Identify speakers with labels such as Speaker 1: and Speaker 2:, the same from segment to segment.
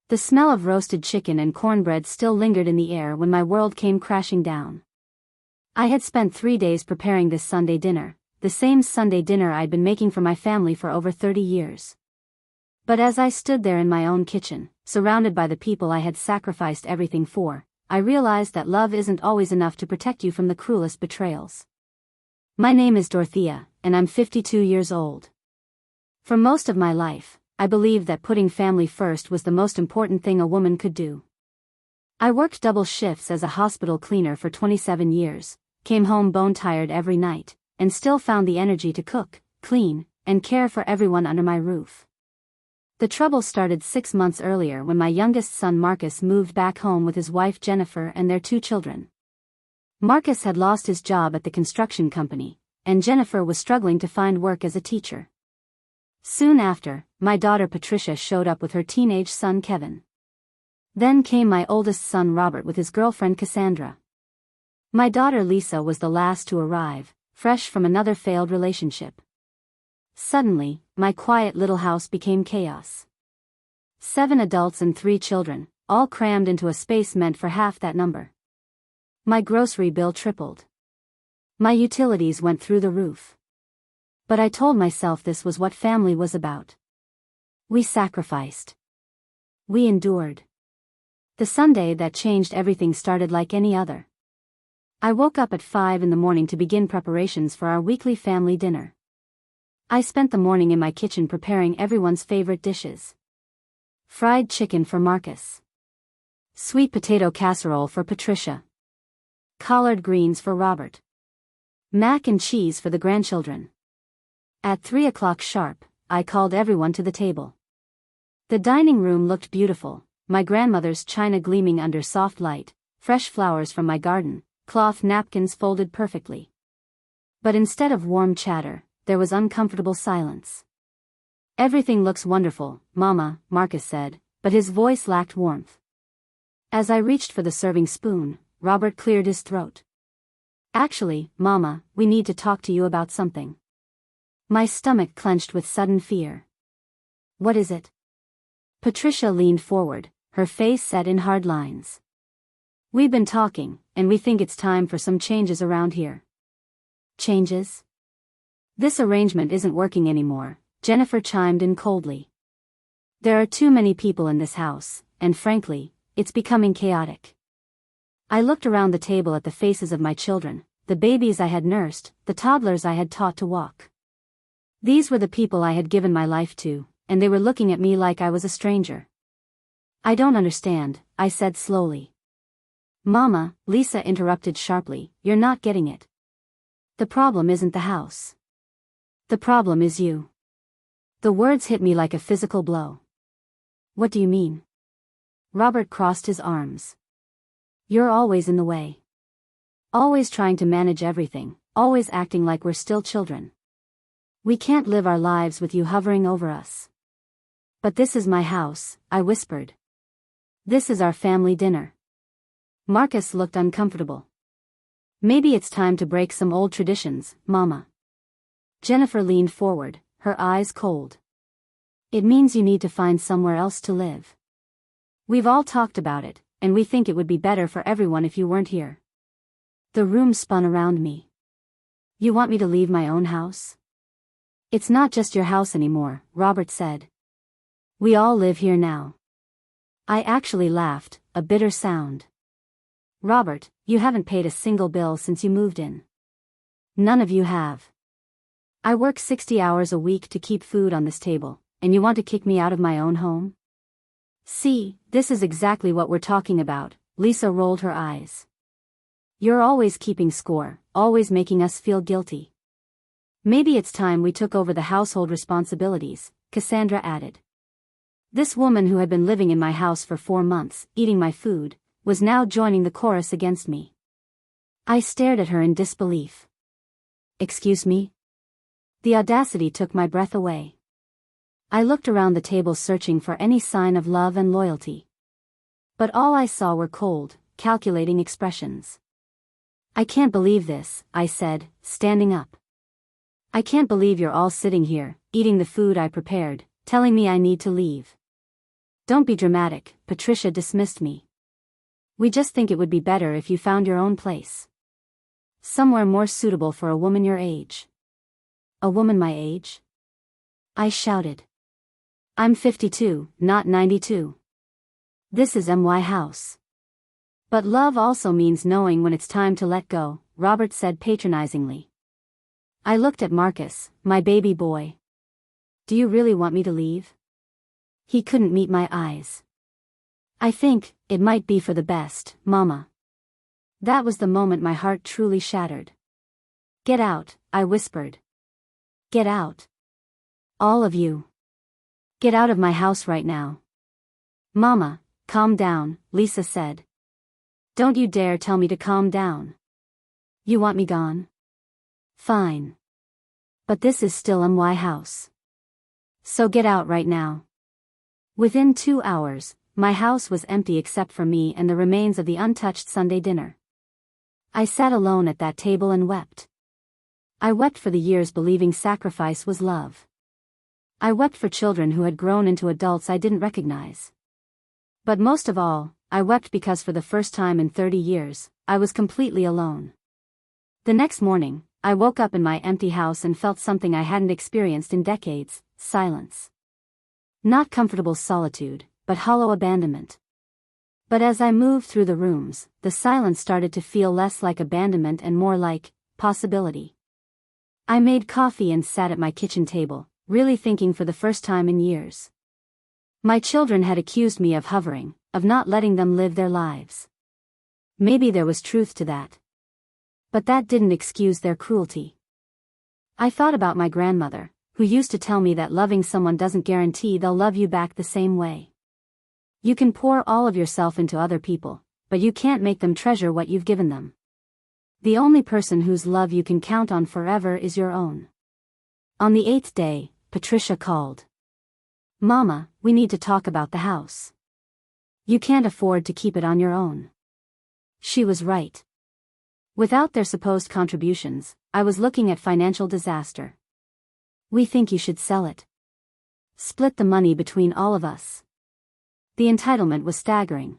Speaker 1: The smell of roasted chicken and cornbread still lingered in the air when my world came crashing down. I had spent 3 days preparing this Sunday dinner, the same Sunday dinner I'd been making for my family for over 30 years. But as I stood there in my own kitchen, surrounded by the people I had sacrificed everything for, I realized that love isn't always enough to protect you from the cruelest betrayals. My name is Dorothea, and I'm 52 years old. For most of my life, I believed that putting family first was the most important thing a woman could do. I worked double shifts as a hospital cleaner for 27 years, came home bone-tired every night, and still found the energy to cook, clean, and care for everyone under my roof. The trouble started 6 months earlier when my youngest son Marcus moved back home with his wife Jennifer and their 2 children. Marcus had lost his job at the construction company, and Jennifer was struggling to find work as a teacher. Soon after, my daughter Patricia showed up with her teenage son Kevin. Then came my oldest son Robert with his girlfriend Cassandra. My daughter Lisa was the last to arrive, fresh from another failed relationship. Suddenly, my quiet little house became chaos. 7 adults and 3 children, all crammed into a space meant for half that number. My grocery bill tripled. My utilities went through the roof. But I told myself this was what family was about. We sacrificed. We endured. The Sunday that changed everything started like any other. I woke up at 5 in the morning to begin preparations for our weekly family dinner. I spent the morning in my kitchen preparing everyone's favorite dishes. Fried chicken for Marcus. Sweet potato casserole for Patricia. Collard greens for Robert. Mac and cheese for the grandchildren. At 3 o'clock sharp, I called everyone to the table. The dining room looked beautiful, my grandmother's china gleaming under soft light, fresh flowers from my garden, cloth napkins folded perfectly. But instead of warm chatter, there was uncomfortable silence. "Everything looks wonderful, Mama," Marcus said, but his voice lacked warmth. As I reached for the serving spoon, Robert cleared his throat. "Actually, Mama, we need to talk to you about something." My stomach clenched with sudden fear. "What is it?" Patricia leaned forward, her face set in hard lines. "We've been talking, and we think it's time for some changes around here." "Changes?" "This arrangement isn't working anymore," Jennifer chimed in coldly. "There are too many people in this house, and frankly, it's becoming chaotic." I looked around the table at the faces of my children, the babies I had nursed, the toddlers I had taught to walk. These were the people I had given my life to, and they were looking at me like I was a stranger. "I don't understand," I said slowly. "Mama," Lisa interrupted sharply, "you're not getting it. The problem isn't the house. The problem is you." The words hit me like a physical blow. "What do you mean?" Robert crossed his arms. "You're always in the way. Always trying to manage everything, always acting like we're still children. We can't live our lives with you hovering over us." "But this is my house," I whispered. "This is our family dinner." Marcus looked uncomfortable. "Maybe it's time to break some old traditions, Mama." Jennifer leaned forward, her eyes cold. "It means you need to find somewhere else to live. We've all talked about it, and we think it would be better for everyone if you weren't here." The room spun around me. "You want me to leave my own house?" "It's not just your house anymore," Robert said. "We all live here now." I actually laughed, a bitter sound. "Robert, you haven't paid a single bill since you moved in. None of you have. I work 60 hours a week to keep food on this table, and you want to kick me out of my own home?" "See, this is exactly what we're talking about," Lisa rolled her eyes. "You're always keeping score, always making us feel guilty." "Maybe it's time we took over the household responsibilities," Cassandra added. This woman who had been living in my house for 4 months, eating my food, was now joining the chorus against me. I stared at her in disbelief. "Excuse me?" The audacity took my breath away. I looked around the table searching for any sign of love and loyalty. But all I saw were cold, calculating expressions. "I can't believe this," I said, standing up. "I can't believe you're all sitting here, eating the food I prepared, telling me I need to leave." Don't be dramatic, Patricia dismissed me. We just think it would be better if you found your own place. Somewhere more suitable for a woman your age. A woman my age? I shouted. I'm 52, not 92. This is my house. But love also means knowing when it's time to let go, Robert said patronizingly. I looked at Marcus, my baby boy. Do you really want me to leave? He couldn't meet my eyes. I think it might be for the best, Mama. That was the moment my heart truly shattered. Get out, I whispered. Get out. All of you. Get out of my house right now. Mama, calm down, Lisa said. Don't you dare tell me to calm down. You want me gone? Fine. But this is still my house. So get out right now. Within 2 hours, my house was empty except for me and the remains of the untouched Sunday dinner. I sat alone at that table and wept. I wept for the years believing sacrifice was love. I wept for children who had grown into adults I didn't recognize. But most of all, I wept because for the first time in 30 years, I was completely alone. The next morning, I woke up in my empty house and felt something I hadn't experienced in decades: silence. Not comfortable solitude, but hollow abandonment. But as I moved through the rooms, the silence started to feel less like abandonment and more like possibility. I made coffee and sat at my kitchen table, really thinking for the first time in years. My children had accused me of hovering, of not letting them live their lives. Maybe there was truth to that. But that didn't excuse their cruelty. I thought about my grandmother, who used to tell me that loving someone doesn't guarantee they'll love you back the same way. You can pour all of yourself into other people, but you can't make them treasure what you've given them. The only person whose love you can count on forever is your own. On the 8th day, Patricia called. Mama, we need to talk about the house. You can't afford to keep it on your own. She was right. Without their supposed contributions, I was looking at financial disaster. We think you should sell it. Split the money between all of us. The entitlement was staggering.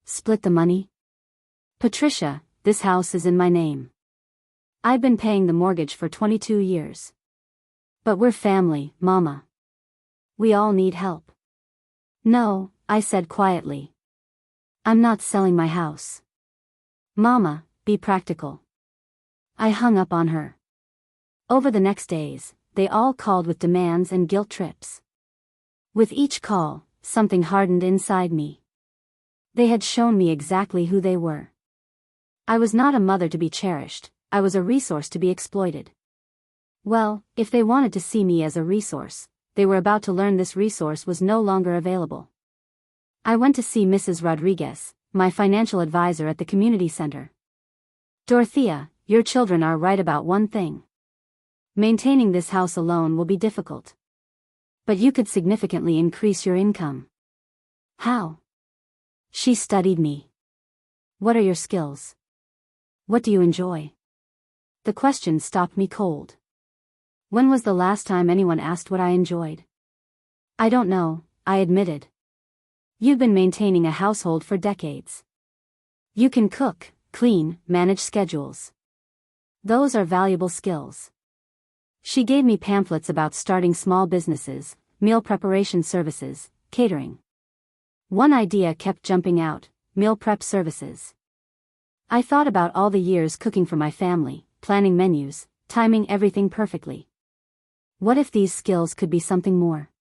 Speaker 1: Split the money? Patricia, this house is in my name. I've been paying the mortgage for 22 years. But we're family, Mama. We all need help. No, I said quietly. I'm not selling my house. Mama, be practical. I hung up on her. Over the next days, they all called with demands and guilt trips. With each call, something hardened inside me. They had shown me exactly who they were. I was not a mother to be cherished, I was a resource to be exploited. Well, if they wanted to see me as a resource, they were about to learn this resource was no longer available. I went to see Mrs. Rodriguez, my financial advisor at the community center. Dorothea, your children are right about one thing. Maintaining this house alone will be difficult. But you could significantly increase your income. How? She studied me. What are your skills? What do you enjoy? The question stopped me cold. When was the last time anyone asked what I enjoyed? I don't know, I admitted. You've been maintaining a household for decades. You can cook, clean, manage schedules. Those are valuable skills. She gave me pamphlets about starting small businesses, meal preparation services, catering. One idea kept jumping out: meal prep services. I thought about all the years cooking for my family, planning menus, timing everything perfectly. What if these skills could be something more?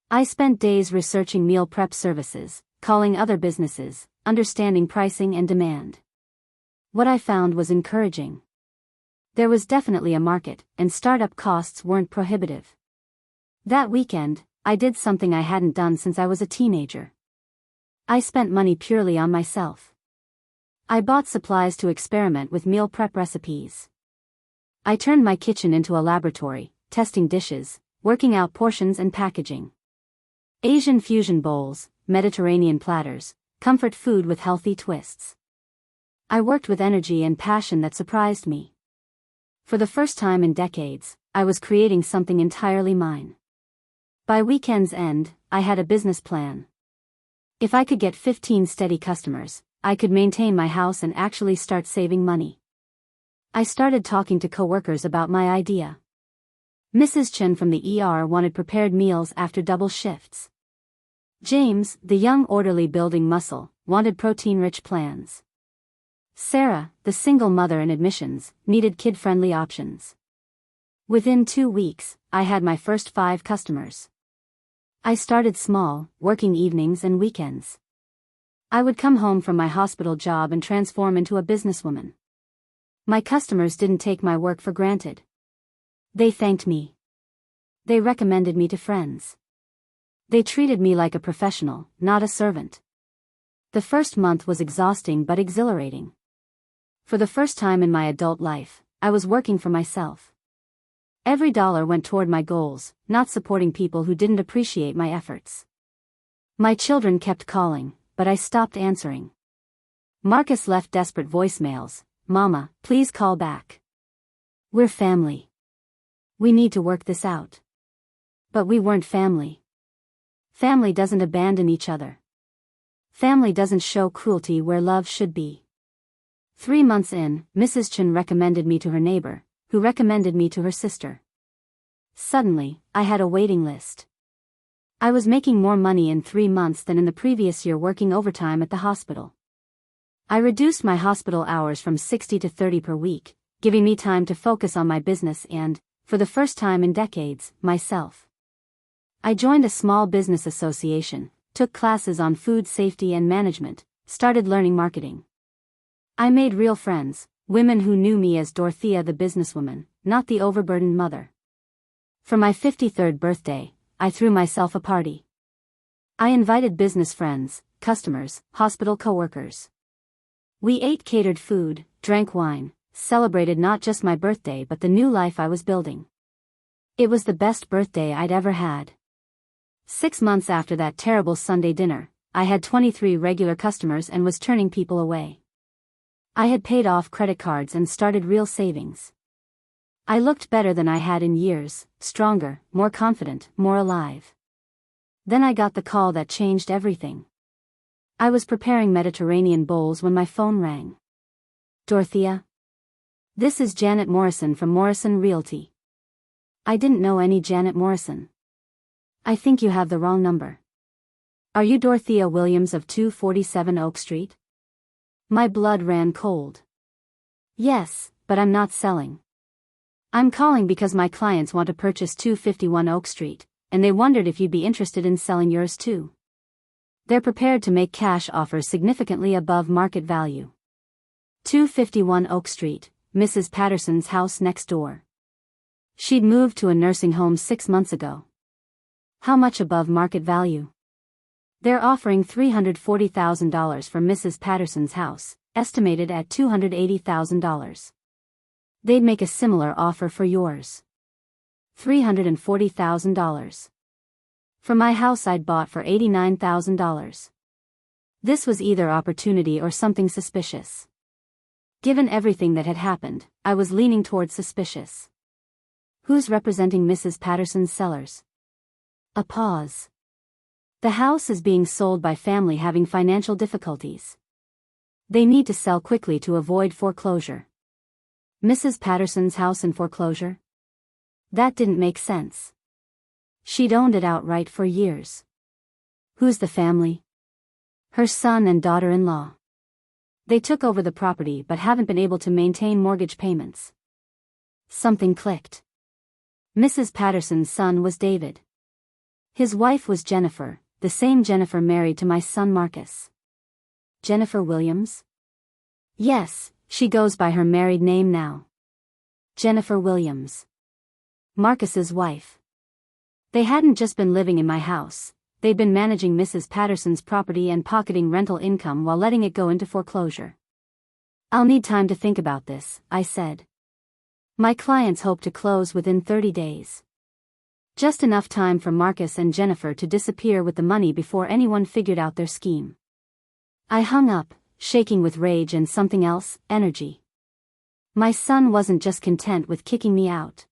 Speaker 1: I spent days researching meal prep services, calling other businesses, understanding pricing and demand. What I found was encouraging. There was definitely a market, and startup costs weren't prohibitive. That weekend, I did something I hadn't done since I was a teenager. I spent money purely on myself. I bought supplies to experiment with meal prep recipes. I turned my kitchen into a laboratory, testing dishes, working out portions and packaging. Asian fusion bowls, Mediterranean platters, comfort food with healthy twists. I worked with energy and passion that surprised me. For the first time in decades, I was creating something entirely mine. By weekend's end, I had a business plan. If I could get 15 steady customers, I could maintain my house and actually start saving money. I started talking to coworkers about my idea. Mrs. Chen from the ER wanted prepared meals after double shifts. James, the young orderly building muscle, wanted protein-rich plans. Sarah, the single mother in admissions, needed kid-friendly options. Within 2 weeks, I had my first 5 customers. I started small, working evenings and weekends. I would come home from my hospital job and transform into a businesswoman. My customers didn't take my work for granted. They thanked me. They recommended me to friends. They treated me like a professional, not a servant. The first month was exhausting but exhilarating. For the first time in my adult life, I was working for myself. Every dollar went toward my goals, not supporting people who didn't appreciate my efforts. My children kept calling, but I stopped answering. Marcus left desperate voicemails. "Mama, please call back. We're family. We need to work this out." But we weren't family. Family doesn't abandon each other. Family doesn't show cruelty where love should be. 3 months in, Mrs. Chen recommended me to her neighbor, who recommended me to her sister. Suddenly, I had a waiting list. I was making more money in 3 months than in the previous year working overtime at the hospital. I reduced my hospital hours from 60 to 30 per week, giving me time to focus on my business and, for the first time in decades, myself. I joined a small business association, took classes on food safety and management, started learning marketing. I made real friends, women who knew me as Dorothea the businesswoman, not the overburdened mother. For my 53rd birthday, I threw myself a party. I invited business friends, customers, hospital coworkers. We ate catered food, drank wine, celebrated not just my birthday but the new life I was building. It was the best birthday I'd ever had. 6 months after that terrible Sunday dinner, I had 23 regular customers and was turning people away. I had paid off credit cards and started real savings. I looked better than I had in years, stronger, more confident, more alive. Then I got the call that changed everything. I was preparing Mediterranean bowls when my phone rang. "Dorothea? This is Janet Morrison from Morrison Realty." I didn't know any Janet Morrison. "I think you have the wrong number. Are you Dorothea Williams of 247 Oak Street?" My blood ran cold. "Yes, but I'm not selling. I'm calling because my clients want to purchase 251 Oak Street, and they wondered if you'd be interested in selling yours too. They're prepared to make cash offers significantly above market value. 251 Oak Street, Mrs. Patterson's house next door. She'd moved to a nursing home 6 months ago. How much above market value? They're offering $340,000 for Mrs. Patterson's house, estimated at $280,000. They'd make a similar offer for yours. $340,000. For my house I'd bought for $89,000. This was either opportunity or something suspicious. Given everything that had happened, I was leaning toward suspicious. Who's representing Mrs. Patterson's sellers? A pause. The house is being sold by family having financial difficulties. They need to sell quickly to avoid foreclosure. Mrs. Patterson's house in foreclosure? That didn't make sense. She'd owned it outright for years. Who's the family? Her son and daughter-in-law. They took over the property but haven't been able to maintain mortgage payments. Something clicked. Mrs. Patterson's son was David. His wife was Jennifer, the same Jennifer married to my son Marcus. Jennifer Williams? Yes, she goes by her married name now. Jennifer Williams. Marcus's wife. They hadn't just been living in my house, they'd been managing Mrs. Patterson's property and pocketing rental income while letting it go into foreclosure. "I'll need time to think about this," I said. My clients hope to close within 30 days. Just enough time for Marcus and Jennifer to disappear with the money before anyone figured out their scheme. I hung up, shaking with rage and something else, energy. My son wasn't just content with kicking me out.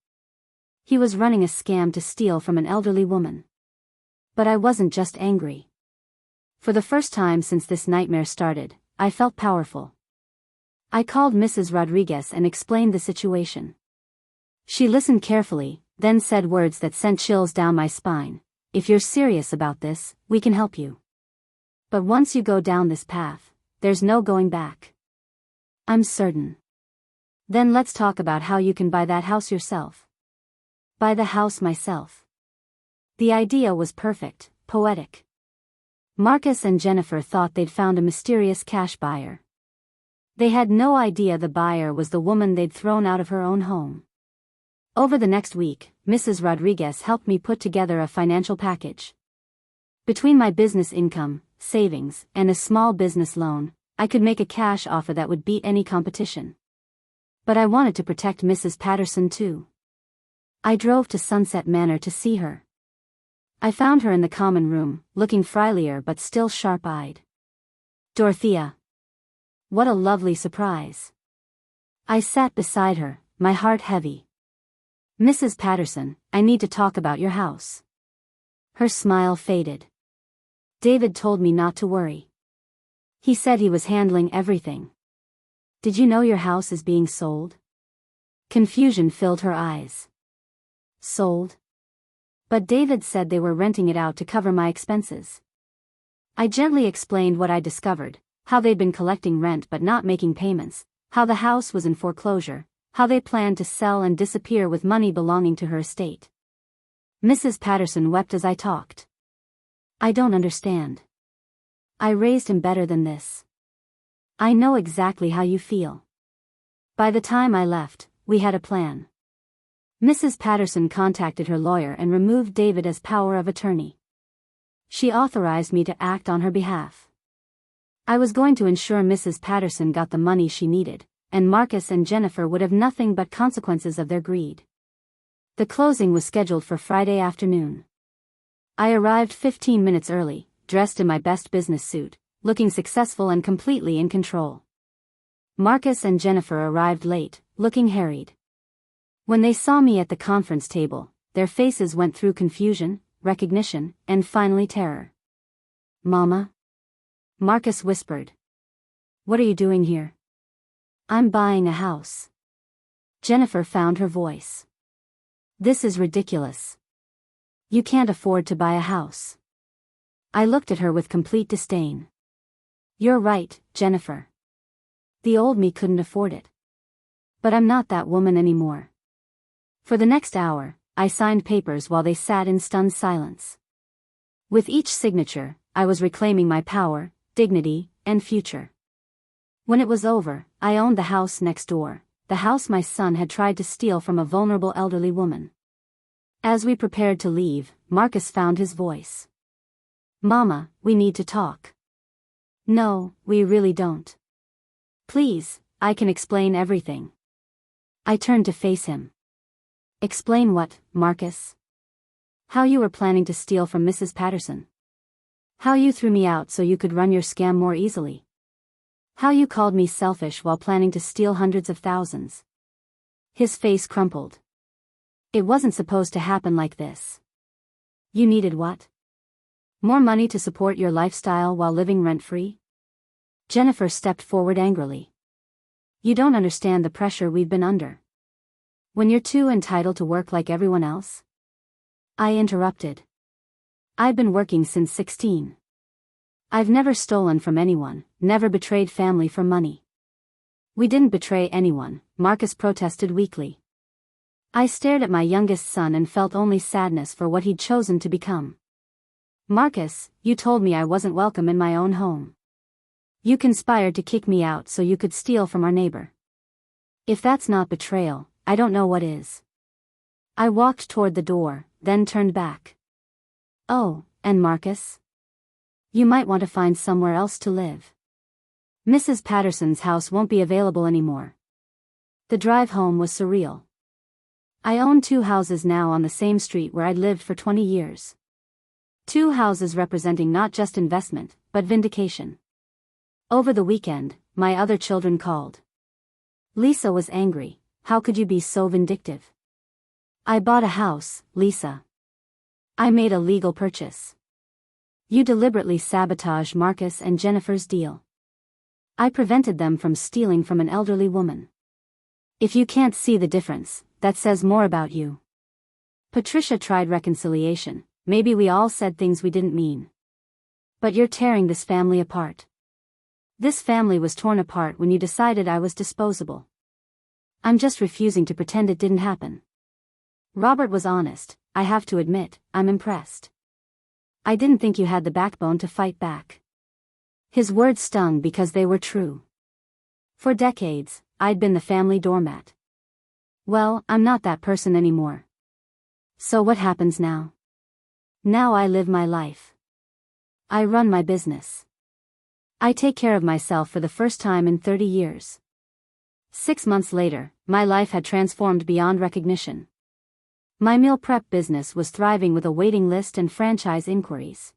Speaker 1: He was running a scam to steal from an elderly woman. But I wasn't just angry. For the first time since this nightmare started, I felt powerful. I called Mrs. Rodriguez and explained the situation. She listened carefully, then said words that sent chills down my spine. If you're serious about this, we can help you. But once you go down this path, there's no going back. I'm certain. Then let's talk about how you can buy that house yourself. Buy the house myself. The idea was perfect, poetic. Marcus and Jennifer thought they'd found a mysterious cash buyer. They had no idea the buyer was the woman they'd thrown out of her own home. Over the next week, Mrs. Rodriguez helped me put together a financial package. Between my business income, savings, and a small business loan, I could make a cash offer that would beat any competition. But I wanted to protect Mrs. Patterson too. I drove to Sunset Manor to see her. I found her in the common room, looking frilier but still sharp-eyed. Dorothea. What a lovely surprise. I sat beside her, my heart heavy. Mrs. Patterson, I need to talk about your house. Her smile faded. David told me not to worry. He said he was handling everything. Did you know your house is being sold? Confusion filled her eyes. Sold? But David said they were renting it out to cover my expenses. I gently explained what I discovered, how they'd been collecting rent but not making payments, how the house was in foreclosure, how they planned to sell and disappear with money belonging to her estate. Mrs. Patterson wept as I talked. I don't understand. I raised him better than this. I know exactly how you feel. By the time I left, we had a plan. Mrs. Patterson contacted her lawyer and removed David as power of attorney. She authorized me to act on her behalf. I was going to ensure Mrs. Patterson got the money she needed, and Marcus and Jennifer would have nothing but consequences of their greed. The closing was scheduled for Friday afternoon. I arrived 15 minutes early, dressed in my best business suit, looking successful and completely in control. Marcus and Jennifer arrived late, looking harried. When they saw me at the conference table, their faces went through confusion, recognition, and finally terror. Mama? Marcus whispered. What are you doing here? I'm buying a house. Jennifer found her voice. This is ridiculous. You can't afford to buy a house. I looked at her with complete disdain. You're right, Jennifer. The old me couldn't afford it. But I'm not that woman anymore. For the next hour, I signed papers while they sat in stunned silence. With each signature, I was reclaiming my power, dignity, and future. When it was over, I owned the house next door, the house my son had tried to steal from a vulnerable elderly woman. As we prepared to leave, Marcus found his voice. Mama, we need to talk. No, we really don't. Please, I can explain everything. I turned to face him. Explain what, Marcus? How you were planning to steal from Mrs. Patterson. How you threw me out so you could run your scam more easily. How you called me selfish while planning to steal hundreds of thousands. His face crumpled. It wasn't supposed to happen like this. You needed what? More money to support your lifestyle while living rent-free? Jennifer stepped forward angrily. You don't understand the pressure we've been under. When you're too entitled to work like everyone else? I interrupted. I've been working since 16. I've never stolen from anyone, never betrayed family for money. We didn't betray anyone, Marcus protested weakly. I stared at my youngest son and felt only sadness for what he'd chosen to become. Marcus, you told me I wasn't welcome in my own home. You conspired to kick me out so you could steal from our neighbor. If that's not betrayal, I don't know what is. I walked toward the door, then turned back. Oh, and Marcus? You might want to find somewhere else to live. Mrs. Patterson's house won't be available anymore. The drive home was surreal. I own 2 houses now on the same street where I'd lived for 20 years. 2 houses representing not just investment, but vindication. Over the weekend, my other children called. Lisa was angry. How could you be so vindictive? I bought a house, Lisa. I made a legal purchase. You deliberately sabotaged Marcus and Jennifer's deal. I prevented them from stealing from an elderly woman. If you can't see the difference, that says more about you. Patricia tried reconciliation. Maybe we all said things we didn't mean. But you're tearing this family apart. This family was torn apart when you decided I was disposable. I'm just refusing to pretend it didn't happen. Robert was honest. I have to admit, I'm impressed. I didn't think you had the backbone to fight back. His words stung because they were true. For decades, I'd been the family doormat. Well, I'm not that person anymore. So what happens now? Now I live my life. I run my business. I take care of myself for the first time in 30 years. 6 months later, my life had transformed beyond recognition. My meal prep business was thriving with a waiting list and franchise inquiries.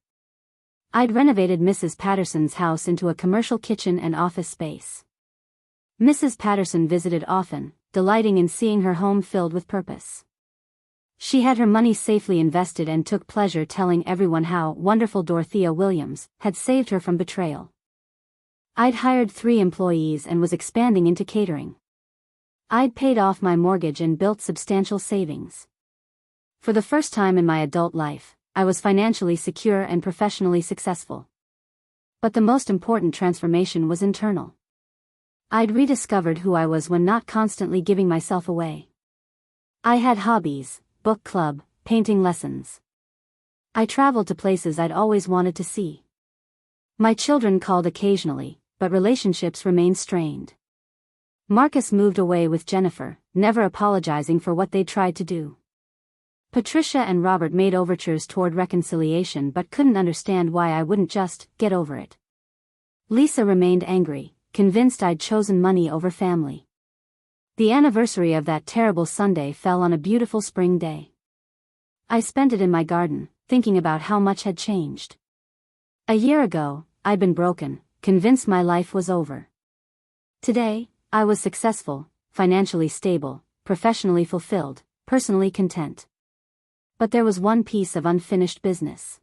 Speaker 1: I'd renovated Mrs. Patterson's house into a commercial kitchen and office space. Mrs. Patterson visited often, delighting in seeing her home filled with purpose. She had her money safely invested and took pleasure telling everyone how wonderful Dorothea Williams had saved her from betrayal. I'd hired 3 employees and was expanding into catering. I'd paid off my mortgage and built substantial savings. For the first time in my adult life, I was financially secure and professionally successful. But the most important transformation was internal. I'd rediscovered who I was when not constantly giving myself away. I had hobbies, book club, painting lessons. I traveled to places I'd always wanted to see. My children called occasionally, but relationships remained strained. Marcus moved away with Jennifer, never apologizing for what they'd tried to do. Patricia and Robert made overtures toward reconciliation but couldn't understand why I wouldn't just get over it. Lisa remained angry, convinced I'd chosen money over family. The anniversary of that terrible Sunday fell on a beautiful spring day. I spent it in my garden, thinking about how much had changed. A year ago, I'd been broken, convinced my life was over. Today, I was successful, financially stable, professionally fulfilled, personally content. But there was one piece of unfinished business.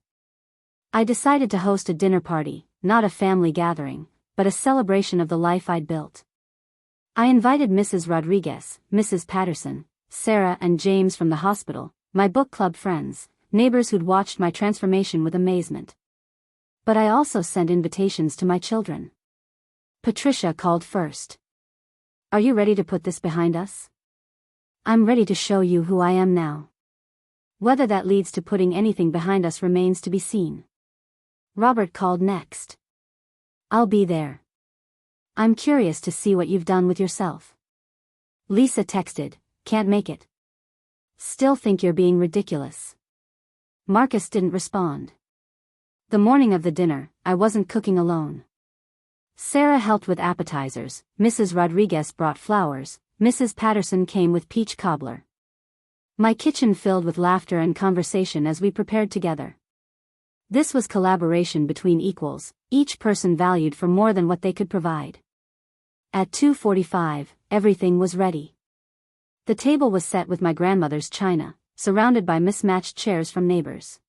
Speaker 1: I decided to host a dinner party, not a family gathering, but a celebration of the life I'd built. I invited Mrs. Rodriguez, Mrs. Patterson, Sarah and James from the hospital, my book club friends, neighbors who'd watched my transformation with amazement. But I also sent invitations to my children. Patricia called first. Are you ready to put this behind us? I'm ready to show you who I am now. Whether that leads to putting anything behind us remains to be seen. Robert called next. I'll be there. I'm curious to see what you've done with yourself. Lisa texted, can't make it. Still think you're being ridiculous. Marcus didn't respond. The morning of the dinner, I wasn't cooking alone. Sarah helped with appetizers, Mrs. Rodriguez brought flowers, Mrs. Patterson came with peach cobbler. My kitchen filled with laughter and conversation as we prepared together. This was collaboration between equals, each person valued for more than what they could provide. At 2:45, everything was ready. The table was set with my grandmother's china, surrounded by mismatched chairs from neighbors.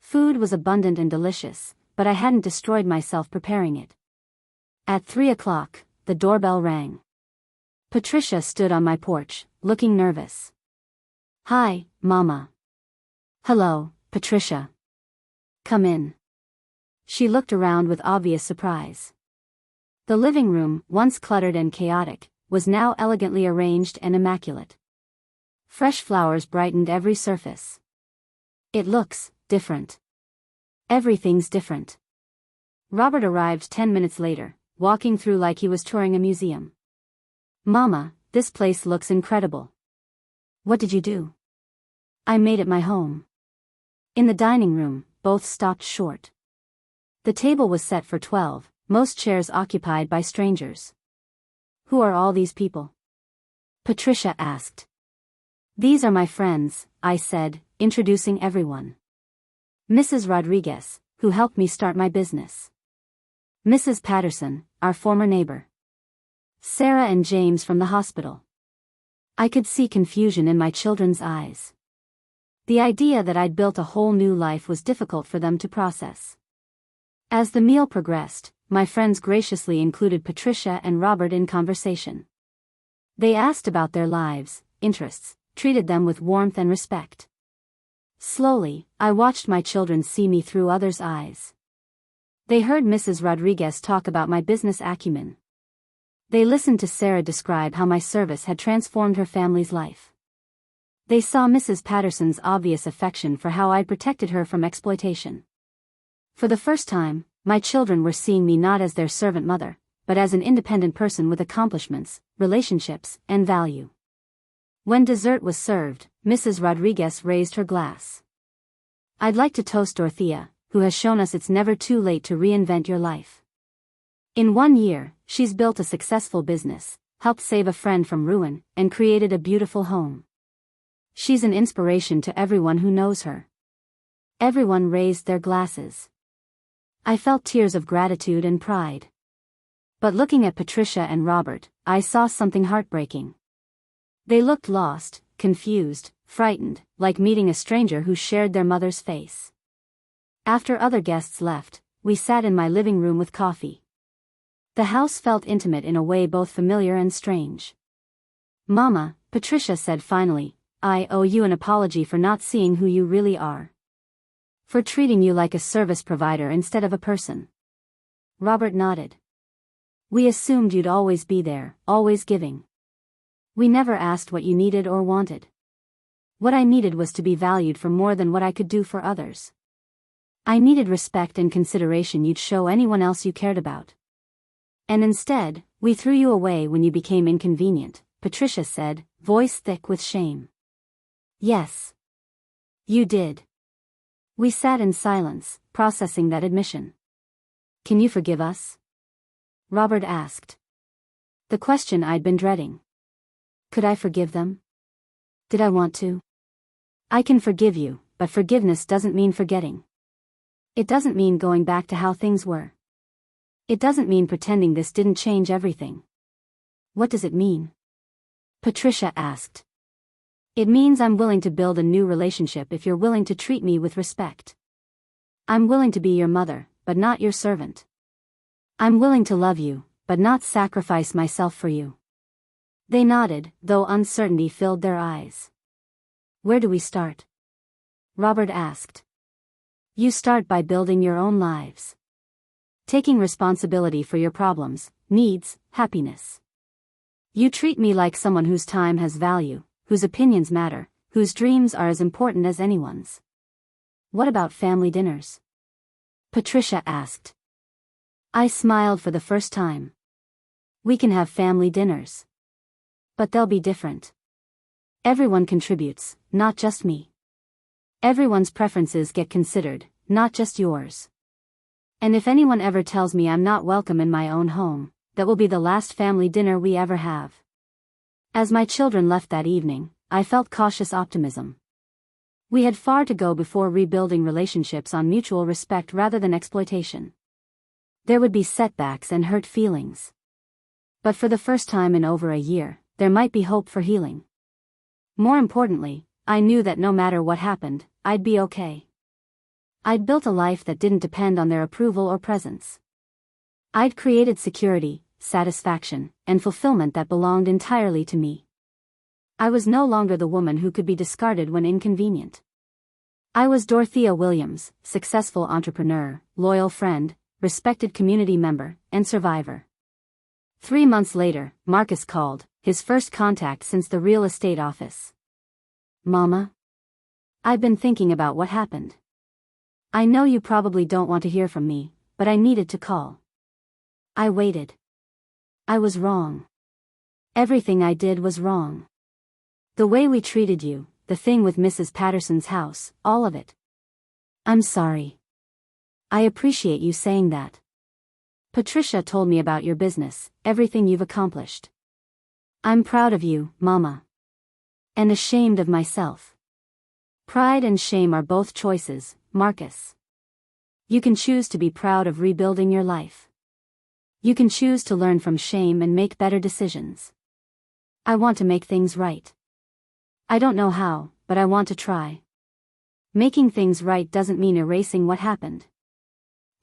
Speaker 1: Food was abundant and delicious, but I hadn't destroyed myself preparing it. At 3 o'clock, the doorbell rang. Patricia stood on my porch, looking nervous. Hi, Mama. Hello, Patricia. Come in. She looked around with obvious surprise. The living room, once cluttered and chaotic, was now elegantly arranged and immaculate. Fresh flowers brightened every surface. It looks different. Everything's different. Robert arrived 10 minutes later, walking through like he was touring a museum. Mama, this place looks incredible. What did you do? I made it my home. In the dining room, both stopped short. The table was set for 12, most chairs occupied by strangers. Who are all these people? Patricia asked. These are my friends, I said, introducing everyone. Mrs. Rodriguez, who helped me start my business. Mrs. Patterson, our former neighbor. Sarah and James from the hospital. I could see confusion in my children's eyes. The idea that I'd built a whole new life was difficult for them to process. As the meal progressed, my friends graciously included Patricia and Robert in conversation. They asked about their lives, interests, treated them with warmth and respect. Slowly, I watched my children see me through others' eyes. They heard Mrs. Rodriguez talk about my business acumen. They listened to Sarah describe how my service had transformed her family's life. They saw Mrs. Patterson's obvious affection for how I'd protected her from exploitation. For the first time, my children were seeing me not as their servant mother, but as an independent person with accomplishments, relationships, and value. When dessert was served, Mrs. Rodriguez raised her glass. "I'd like to toast Dorothea, who has shown us it's never too late to reinvent your life. In 1 year, she's built a successful business, helped save a friend from ruin, and created a beautiful home. She's an inspiration to everyone who knows her." Everyone raised their glasses. I felt tears of gratitude and pride. But looking at Patricia and Robert, I saw something heartbreaking. They looked lost, confused, frightened, like meeting a stranger who shared their mother's face. After other guests left, we sat in my living room with coffee. The house felt intimate in a way both familiar and strange. "Mama," Patricia said finally, "I owe you an apology for not seeing who you really are. For treating you like a service provider instead of a person." Robert nodded. "We assumed you'd always be there, always giving. We never asked what you needed or wanted. What I needed was to be valued for more than what I could do for others. I needed respect and consideration you'd show anyone else you cared about. And instead, we threw you away when you became inconvenient," Patricia said, voice thick with shame. "Yes. You did." We sat in silence, processing that admission. "Can you forgive us?" Robert asked. The question I'd been dreading. Could I forgive them? Did I want to? "I can forgive you, but forgiveness doesn't mean forgetting. It doesn't mean going back to how things were. It doesn't mean pretending this didn't change everything." "What does it mean?" Patricia asked. "It means I'm willing to build a new relationship if you're willing to treat me with respect. I'm willing to be your mother, but not your servant. I'm willing to love you, but not sacrifice myself for you." They nodded, though uncertainty filled their eyes. "Where do we start?" Robert asked. "You start by building your own lives. Taking responsibility for your problems, needs, happiness. You treat me like someone whose time has value, whose opinions matter, whose dreams are as important as anyone's." "What about family dinners?" Patricia asked. I smiled for the first time. "We can have family dinners. But they'll be different. Everyone contributes, not just me. Everyone's preferences get considered, not just yours. And if anyone ever tells me I'm not welcome in my own home, that will be the last family dinner we ever have." As my children left that evening, I felt cautious optimism. We had far to go before rebuilding relationships on mutual respect rather than exploitation. There would be setbacks and hurt feelings. But for the first time in over a year, there might be hope for healing. More importantly, I knew that no matter what happened, I'd be okay. I'd built a life that didn't depend on their approval or presence. I'd created security, satisfaction, and fulfillment that belonged entirely to me. I was no longer the woman who could be discarded when inconvenient. I was Dorothea Williams, successful entrepreneur, loyal friend, respected community member, and survivor. 3 months later, Marcus called, his first contact since the real estate office. "Mama? I've been thinking about what happened. I know you probably don't want to hear from me, but I needed to call. I waited. I was wrong. Everything I did was wrong. The way we treated you, the thing with Mrs. Patterson's house, all of it. I'm sorry. I appreciate you saying that. Patricia told me about your business, everything you've accomplished. I'm proud of you, Mama. And ashamed of myself. Pride and shame are both choices, Marcus. You can choose to be proud of rebuilding your life. You can choose to learn from shame and make better decisions. I want to make things right. I don't know how, but I want to try. Making things right doesn't mean erasing what happened.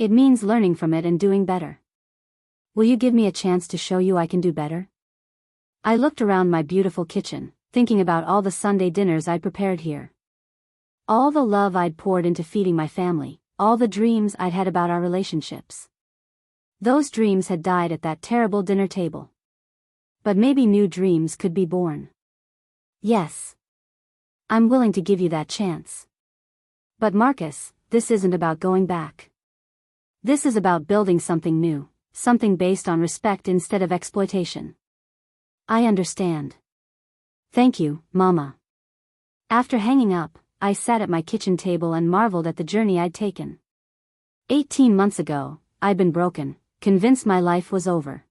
Speaker 1: It means learning from it and doing better. Will you give me a chance to show you I can do better? I looked around my beautiful kitchen, thinking about all the Sunday dinners I'd prepared here. All the love I'd poured into feeding my family, all the dreams I'd had about our relationships. Those dreams had died at that terrible dinner table. But maybe new dreams could be born. Yes. I'm willing to give you that chance. But Marcus, this isn't about going back. This is about building something new, something based on respect instead of exploitation. I understand. Thank you, Mama. After hanging up, I sat at my kitchen table and marveled at the journey I'd taken. 18 months ago, I'd been broken, convinced my life was over.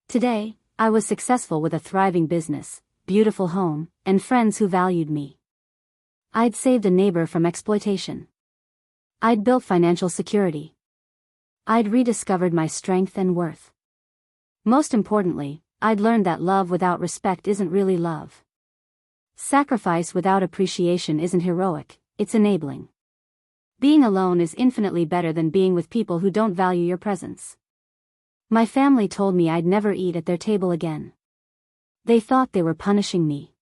Speaker 1: Today, I was successful with a thriving business, beautiful home, and friends who valued me. I'd saved a neighbor from exploitation. I'd built financial security. I'd rediscovered my strength and worth. Most importantly, I'd learned that love without respect isn't really love. Sacrifice without appreciation isn't heroic, it's enabling. Being alone is infinitely better than being with people who don't value your presence. My family told me I'd never eat at their table again. They thought they were punishing me.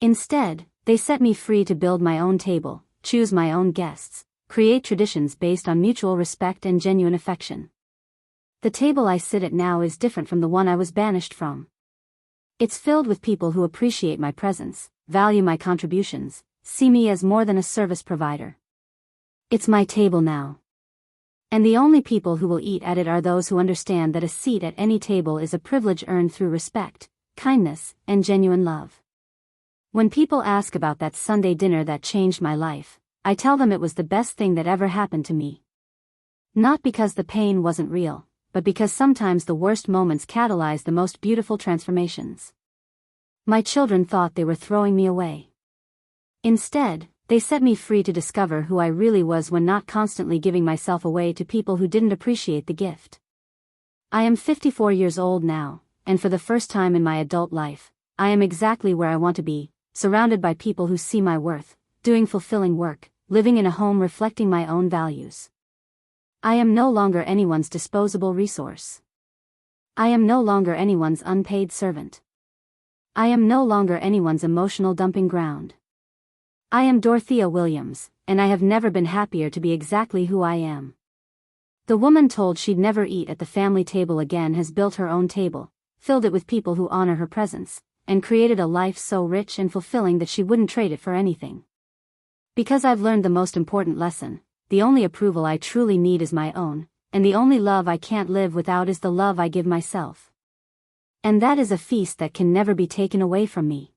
Speaker 1: Instead, they set me free to build my own table, choose my own guests, create traditions based on mutual respect and genuine affection. The table I sit at now is different from the one I was banished from. It's filled with people who appreciate my presence, value my contributions, see me as more than a service provider. It's my table now. And the only people who will eat at it are those who understand that a seat at any table is a privilege earned through respect, kindness, and genuine love. When people ask about that Sunday dinner that changed my life, I tell them it was the best thing that ever happened to me. Not because the pain wasn't real, but because sometimes the worst moments catalyze the most beautiful transformations. My children thought they were throwing me away. Instead, they set me free to discover who I really was when not constantly giving myself away to people who didn't appreciate the gift. I am 54 years old now, and for the first time in my adult life, I am exactly where I want to be, surrounded by people who see my worth, doing fulfilling work, living in a home reflecting my own values. I am no longer anyone's disposable resource. I am no longer anyone's unpaid servant. I am no longer anyone's emotional dumping ground. I am Dorothea Williams, and I have never been happier to be exactly who I am. The woman told she'd never eat at the family table again has built her own table, filled it with people who honor her presence, and created a life so rich and fulfilling that she wouldn't trade it for anything. Because I've learned the most important lesson: the only approval I truly need is my own, and the only love I can't live without is the love I give myself. And that is a feast that can never be taken away from me.